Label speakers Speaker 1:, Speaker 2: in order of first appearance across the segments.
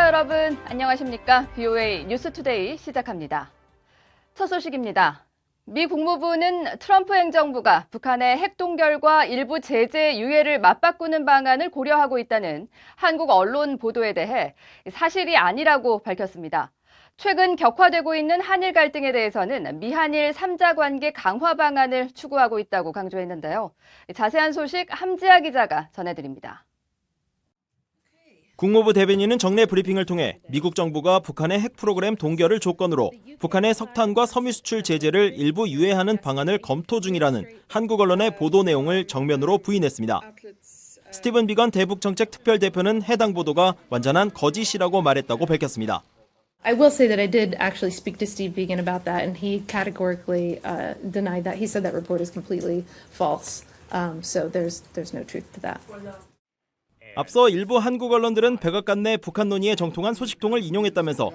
Speaker 1: 시청자 여러분, 안녕하십니까? BOA 뉴스투데이 시작합니다. 첫 소식입니다. 미 국무부는 트럼프 행정부가 북한의 핵 동결과 일부 제재 유예를 맞바꾸는 방안을 고려하고 있다는 한국 언론 보도에 대해 사실이 아니라고 밝혔습니다. 최근 격화되고 있는 한일 갈등에 대해서는 미한일 3자 관계 강화 방안을 추구하고 있다고 강조했는데요. 자세한 소식 함지아 기자가 전해드립니다.
Speaker 2: 국무부 대변인은 정례 브리핑을 통해 미국 정부가 북한의 핵 프로그램 동결을 조건으로 북한의 석탄과 섬유 수출 제재를 일부 유예하는 방안을 검토 중이라는 한국 언론의 보도 내용을 정면으로 부인했습니다. 스티븐 비건 대북 정책 특별 대표는 해당 보도가 완전한 거짓이라고 말했다고 밝혔습니다.
Speaker 3: I will say that I did actually speak to Steve Biegun about that, and he categorically denied that. He said that report is completely false. So there's no truth to that.
Speaker 2: 앞서 일부 한국 언론들은 백악관 내 북한 논의에 정통한 소식통을 인용했다면서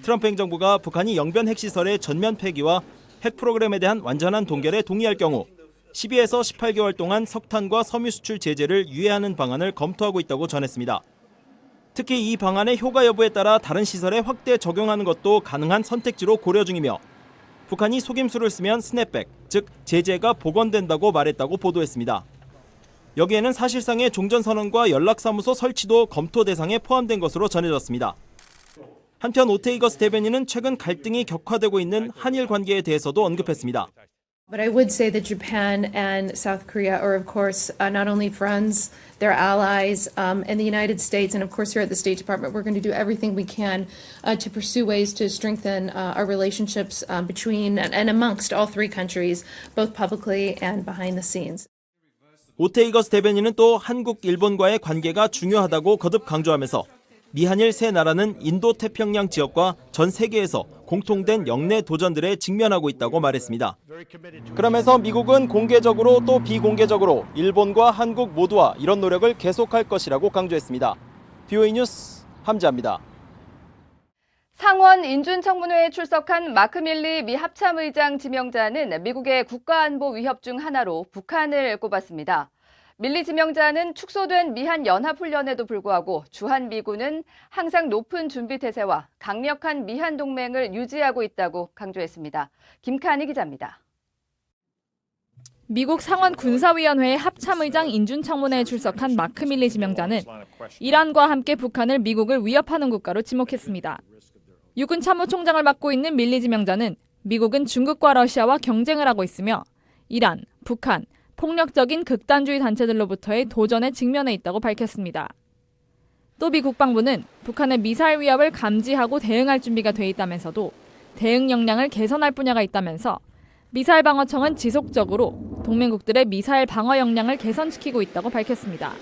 Speaker 2: 트럼프 행정부가 북한이 영변 핵시설의 전면 폐기와 핵 프로그램에 대한 완전한 동결에 동의할 경우 12에서 18개월 동안 석탄과 섬유 수출 제재를 유예하는 방안을 검토하고 있다고 전했습니다. 특히 이 방안의 효과 여부에 따라 다른 시설에 확대 적용하는 것도 가능한 선택지로 고려 중이며 북한이 속임수를 쓰면 스냅백, 즉 제재가 복원된다고 말했다고 보도했습니다. 여기에는 사실상의 종전선언과 연락사무소 설치도 검토 대상에 포함된 것으로 전해졌습니다. 한편 오테이거스 대변인은 최근 갈등이 격화되고 있는 한일 관계에 대해서도 언급했습니다.
Speaker 3: But I would say that Japan and South Korea are, of course, not only friends, they're allies, and the United States, and of course here at the State Department, we're going to do everything we can to pursue ways to strengthen our relationships between and amongst all three countries, both publicly and behind the scenes.
Speaker 2: 오테이거스 대변인은 또 한국, 일본과의 관계가 중요하다고 거듭 강조하면서 미한일 세 나라는 인도태평양 지역과 전 세계에서 공통된 영내 도전들에 직면하고 있다고 말했습니다. 그러면서 미국은 공개적으로 또 비공개적으로 일본과 한국 모두와 이런 노력을 계속할 것이라고 강조했습니다. BOA 뉴스 함지아입니다.
Speaker 1: 상원 인준청문회에 출석한 마크 밀리 미 합참의장 지명자는 미국의 국가안보 위협 중 하나로 북한을 꼽았습니다. 밀리 지명자는 축소된 미한 연합훈련에도 불구하고 주한미군은 항상 높은 준비태세와 강력한 미한 동맹을 유지하고 있다고 강조했습니다. 김칸희 기자입니다.
Speaker 4: 미국 상원 군사위원회의 합참의장 인준청문회에 출석한 마크 밀리 지명자는 이란과 함께 북한을 미국을 위협하는 국가로 지목했습니다. 육군 참모총장을 맡고 있는 밀리 지명자는 미국은 중국과 러시아와 경쟁을 하고 있으며 이란, 북한, 폭력적인 극단주의 단체들로부터의 도전에 직면해 있다고 밝혔습니다. 또 미 국방부는 북한의 미사일 위협을 감지하고 대응할 준비가 돼 있다면서도 대응 역량을 개선할 분야가 있다면서 미사일 방어청은 지속적으로 동맹국들의 미사일 방어 역량을 개선시키고 있다고 밝혔습니다.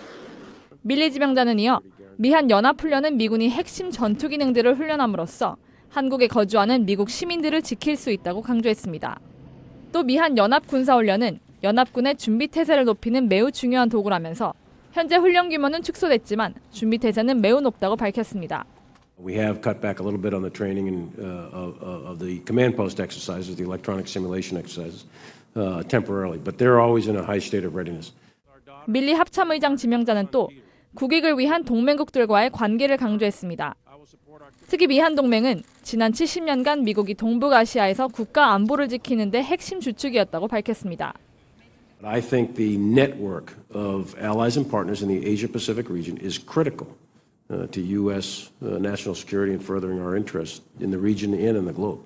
Speaker 4: 밀리 지명자는 이어 미한 연합훈련은 미군이 핵심 전투 기능들을 훈련함으로써 한국에 거주하는 미국 시민들을 지킬 수 있다고 강조했습니다. 또 미한 연합군사훈련은 연합군의 준비태세를 높이는 매우 중요한 도구라면서 현재 훈련 규모는 축소됐지만 준비태세는 매우 높다고 밝혔습니다.
Speaker 5: We have cut back a little bit on the training of the command post exercises, the electronic simulation exercises, temporarily, but they're always in a high state of readiness.
Speaker 4: 밀리 합참의장 지명자는 또 국익을 위한 동맹국들과의 관계를 강조했습니다. 특히 미한 동맹은 지난 70년간 미국이 동북아시아에서 국가 안보를 지키는 데 핵심 주축이었다고 밝혔습니다.
Speaker 5: I think the network of allies and partners in the Asia-Pacific region is critical to U.S. national security and furthering our interests in the region and in the globe.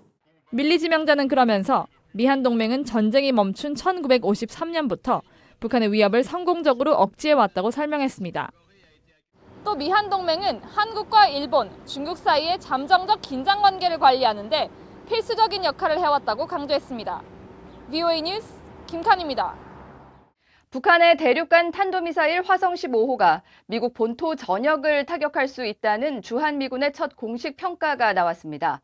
Speaker 4: 밀리 지명자는 그러면서 미한 동맹은 전쟁이 멈춘 1953년부터 북한의 위협을 성공적으로 억제해왔다고 설명했습니다. 또 미한 동맹은 한국과 일본, 중국 사이의 잠정적 긴장 관계를 관리하는 데 필수적인 역할을 해왔다고 강조했습니다. BOA 뉴스 김칸희입니다.
Speaker 1: 북한의 대륙간 탄도미사일 화성 15호가 미국 본토 전역을 타격할 수 있다는 주한미군의 첫 공식 평가가 나왔습니다.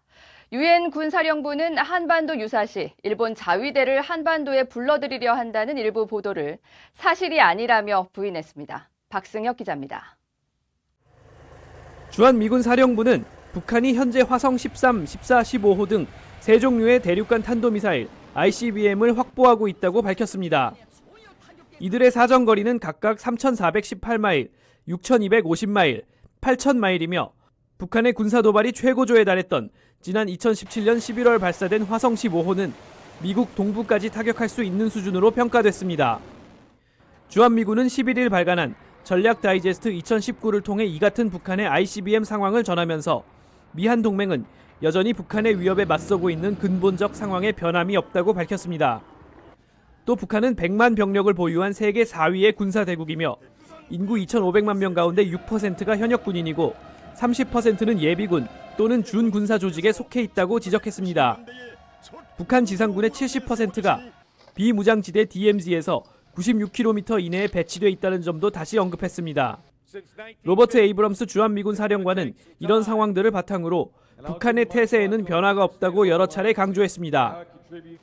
Speaker 1: 유엔 군사령부는 한반도 유사시 일본 자위대를 한반도에 불러들이려 한다는 일부 보도를 사실이 아니라며 부인했습니다. 박승혁 기자입니다.
Speaker 6: 주한미군 사령부는 북한이 현재 화성 13, 14, 15호 등 세 종류의 대륙간 탄도미사일 ICBM을 확보하고 있다고 밝혔습니다. 이들의 사정거리는 각각 3,418마일, 6,250마일, 8,000마일이며 북한의 군사 도발이 최고조에 달했던 지난 2017년 11월 발사된 화성 15호는 미국 동부까지 타격할 수 있는 수준으로 평가됐습니다. 주한미군은 11일 발간한 전략 다이제스트 2019를 통해 이 같은 북한의 ICBM 상황을 전하면서 미한 동맹은 여전히 북한의 위협에 맞서고 있는 근본적 상황에 변함이 없다고 밝혔습니다. 또 북한은 100만 병력을 보유한 세계 4위의 군사대국이며 인구 2,500만 명 가운데 6%가 현역 군인이고 30%는 예비군 또는 준군사 조직에 속해 있다고 지적했습니다. 북한 지상군의 70%가 비무장지대 DMZ에서 96km 이내에 배치돼 있다는 점도 다시 언급했습니다. 로버트 에이브럼스 주한미군 사령관은 이런 상황들을 바탕으로 북한의 태세에는 변화가 없다고 여러 차례 강조했습니다.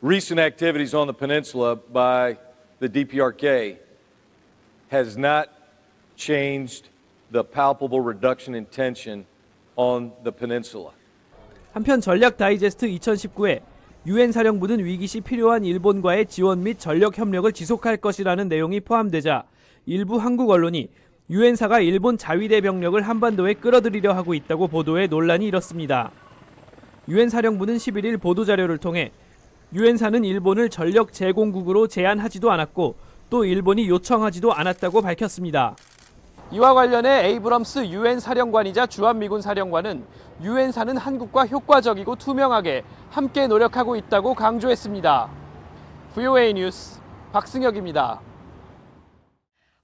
Speaker 7: Recent activities on the peninsula by the DPRK has not changed the palpable reduction in tension on the peninsula.
Speaker 6: 한편 전략 다이제스트 2019에 유엔 사령부는 위기 시 필요한 일본과의 지원 및 전력 협력을 지속할 것이라는 내용이 포함되자 일부 한국 언론이 유엔사가 일본 자위대 병력을 한반도에 끌어들이려 하고 있다고 보도해 논란이 일었습니다. 유엔 사령부는 11일 보도자료를 통해 유엔사는 일본을 전력 제공국으로 제안하지도 않았고 또 일본이 요청하지도 않았다고 밝혔습니다. 이와 관련해 에이브럼스 유엔 사령관이자 주한미군 사령관은 유엔사는 한국과 효과적이고 투명하게 함께 노력하고 있다고 강조했습니다. VOA 뉴스 박승혁입니다.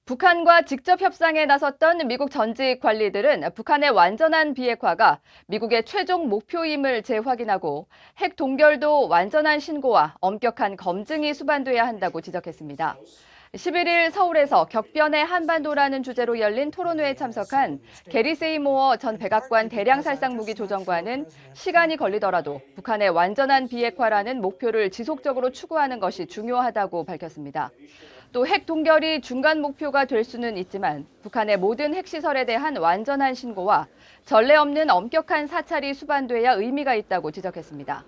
Speaker 1: 북한과 직접 협상에 나섰던 미국 전직 관리들은 북한의 완전한 비핵화가 미국의 최종 목표임을 재확인하고 핵 동결도 완전한 신고와 엄격한 검증이 수반돼야 한다고 지적했습니다. 11일 서울에서 격변의 한반도라는 주제로 열린 토론회에 참석한 게리 세이모어 전 백악관 대량살상무기 조정관은 시간이 걸리더라도 북한의 완전한 비핵화라는 목표를 지속적으로 추구하는 것이 중요하다고 밝혔습니다. 또 핵 동결이 중간 목표가 될 수는 있지만 북한의 모든 핵시설에 대한 완전한 신고와 전례 없는 엄격한 사찰이 수반돼야 의미가 있다고 지적했습니다.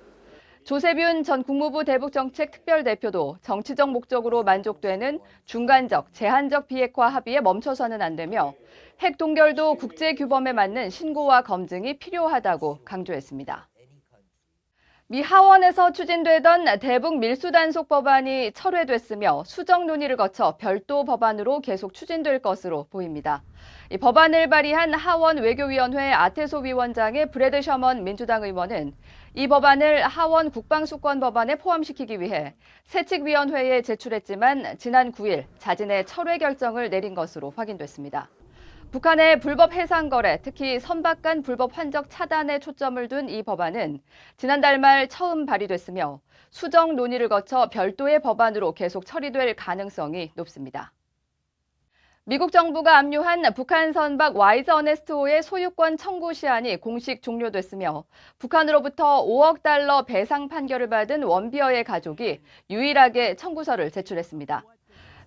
Speaker 1: 조세균 전 국무부 대북정책특별대표도 정치적 목적으로 만족되는 중간적, 제한적 비핵화 합의에 멈춰서는 안 되며 핵 동결도 국제규범에 맞는 신고와 검증이 필요하다고 강조했습니다. 미 하원에서 추진되던 대북 밀수 단속 법안이 철회됐으며 수정 논의를 거쳐 별도 법안으로 계속 추진될 것으로 보입니다. 이 법안을 발의한 하원 외교위원회 아태소 위원장의 브래드 셔먼 민주당 의원은 이 법안을 하원 국방수권 법안에 포함시키기 위해 세칙위원회에 제출했지만 지난 9일 자진의 철회 결정을 내린 것으로 확인됐습니다. 북한의 불법 해상 거래, 특히 선박 간 불법 환적 차단에 초점을 둔 이 법안은 지난달 말 처음 발의됐으며 수정 논의를 거쳐 별도의 법안으로 계속 처리될 가능성이 높습니다. 미국 정부가 압류한 북한 선박 와이즈 어네스트호의 소유권 청구 시한이 공식 종료됐으며 북한으로부터 5억 달러 배상 판결을 받은 원비어의 가족이 유일하게 청구서를 제출했습니다.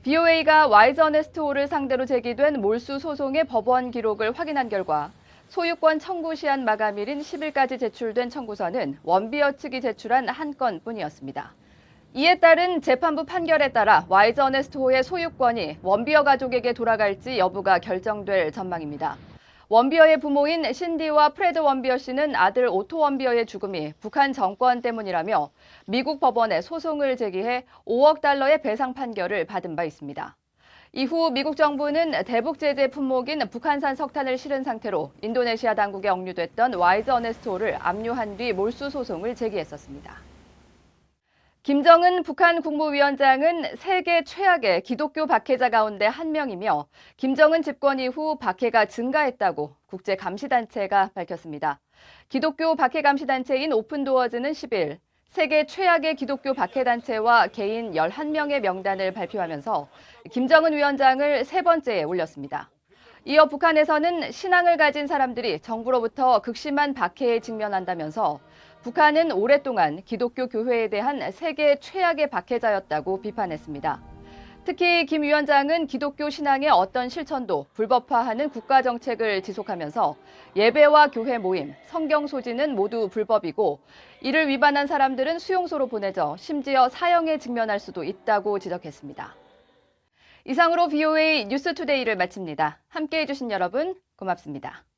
Speaker 1: BOA가 와이즈 어네스트호를 상대로 제기된 몰수 소송의 법원 기록을 확인한 결과 소유권 청구 시한 마감일인 10일까지 제출된 청구서는 원비어 측이 제출한 한 건뿐이었습니다. 이에 따른 재판부 판결에 따라 와이즈 어네스트호의 소유권이 원비어 가족에게 돌아갈지 여부가 결정될 전망입니다. 원비어의 부모인 신디와 프레드 원비어 씨는 아들 오토 원비어의 죽음이 북한 정권 때문이라며 미국 법원에 소송을 제기해 5억 달러의 배상 판결을 받은 바 있습니다. 이후 미국 정부는 대북 제재 품목인 북한산 석탄을 실은 상태로 인도네시아 당국에 억류됐던 와이즈 어네스트호를 압류한 뒤 몰수 소송을 제기했었습니다. 김정은 북한 국무위원장은 세계 최악의 기독교 박해자 가운데 한 명이며 김정은 집권 이후 박해가 증가했다고 국제감시단체가 밝혔습니다. 기독교 박해감시단체인 오픈도어즈는 10일 세계 최악의 기독교 박해단체와 개인 11명의 명단을 발표하면서 김정은 위원장을 세 번째에 올렸습니다. 이어 북한에서는 신앙을 가진 사람들이 정부로부터 극심한 박해에 직면한다면서 북한은 오랫동안 기독교 교회에 대한 세계 최악의 박해자였다고 비판했습니다. 특히 김 위원장은 기독교 신앙의 어떤 실천도 불법화하는 국가 정책을 지속하면서 예배와 교회 모임, 성경 소지는 모두 불법이고 이를 위반한 사람들은 수용소로 보내져 심지어 사형에 직면할 수도 있다고 지적했습니다. 이상으로 VOA 뉴스투데이를 마칩니다. 함께해 주신 여러분 고맙습니다.